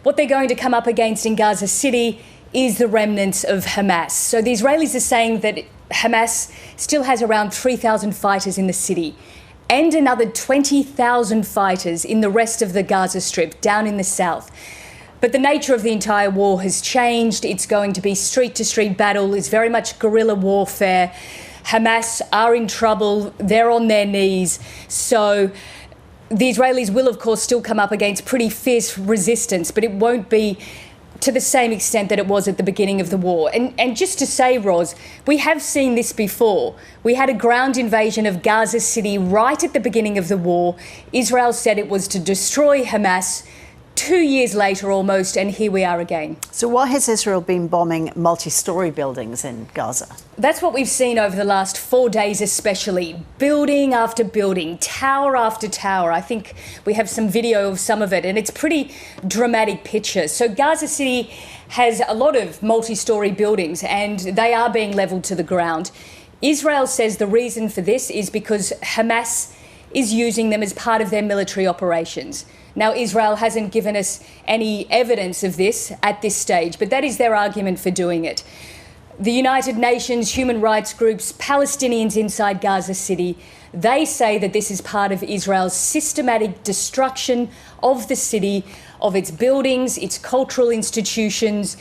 what they're going to come up against in Gaza City is the remnants of Hamas. So the Israelis are saying that Hamas still has around 3,000 fighters in the city and another 20,000 fighters in the rest of the Gaza Strip, down in the south. But the nature of the entire war has changed. It's going to be street-to-street battle. It's very much guerrilla warfare. Hamas are in trouble. They're on their knees. So the Israelis will, of course, still come up against pretty fierce resistance, but it won't be to the same extent that it was at the beginning of the war. And just to say, Roz, we have seen this before. We had a ground invasion of Gaza City right at the beginning of the war. Israel said it was to destroy Hamas. 2 years later almost, and here we are again. So why has Israel been bombing multi-storey buildings in Gaza? That's what we've seen over the last 4 days especially. Building after building, tower after tower. I think we have some video of some of it, and it's pretty dramatic pictures. So Gaza City has a lot of multi-storey buildings, and they are being levelled to the ground. Israel says the reason for this is because Hamas is using them as part of their military operations. Now, Israel hasn't given us any evidence of this at this stage, but that is their argument for doing it. The United Nations, human rights groups, Palestinians inside Gaza City, they say that this is part of Israel's systematic destruction of the city, of its buildings, its cultural institutions,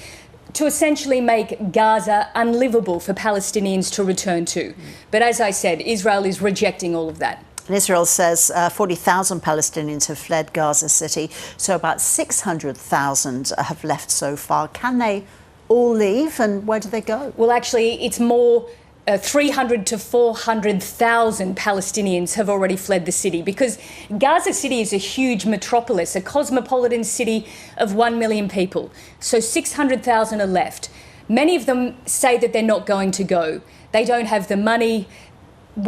to essentially make Gaza unlivable for Palestinians to return to. But as I said, Israel is rejecting all of that. And Israel says 40,000 Palestinians have fled Gaza City, so about 600,000 have left so far. Can they all leave, and where do they go? Well, actually, it's more 300 to 400,000 Palestinians have already fled the city, because Gaza City is a huge metropolis, a cosmopolitan city of 1 million people. So 600,000 are left. Many of them say that they're not going to go. They don't have the money.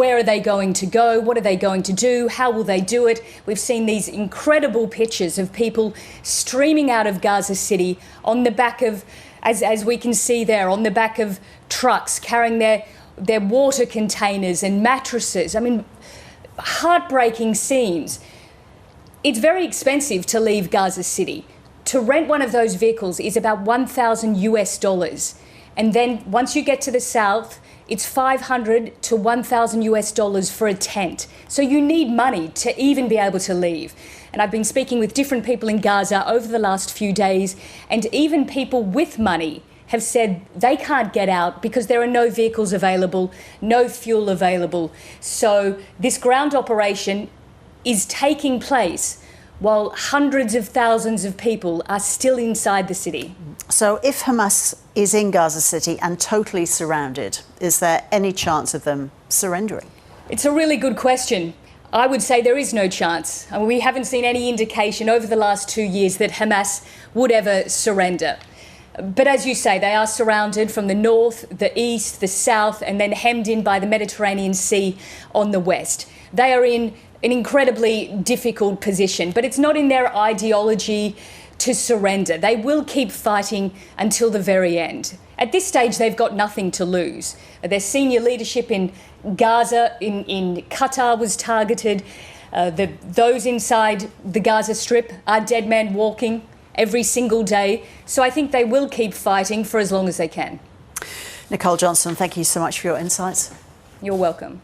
Where are they going to go? What are they going to do? How will they do it? We've seen these incredible pictures of people streaming out of Gaza City on the back of, as we can see there, on the back of trucks carrying their water containers and mattresses. I mean, heartbreaking scenes. It's very expensive to leave Gaza City. To rent one of those vehicles is about $1,000 US. And then once you get to the south, it's $500 to $1,000 US for a tent. So you need money to even be able to leave. And I've been speaking with different people in Gaza over the last few days, and even people with money have said they can't get out because there are no vehicles available, no fuel available. So this ground operation is taking place while hundreds of thousands of people are still inside the city. So if Hamas is in Gaza City and totally surrounded, is there any chance of them surrendering? It's a really good question. I would say there is no chance. I mean, we haven't seen any indication over the last 2 years that Hamas would ever surrender. But as you say, they are surrounded from the north, the east, the south, and then hemmed in by the Mediterranean Sea on the west. They are in an incredibly difficult position, but it's not in their ideology to surrender. They will keep fighting until the very end. At this stage, they've got nothing to lose. Their senior leadership in Gaza, in Qatar, was targeted. Those inside the Gaza Strip are dead men walking every single day. So I think they will keep fighting for as long as they can. Nicole Johnston, thank you so much for your insights. You're welcome.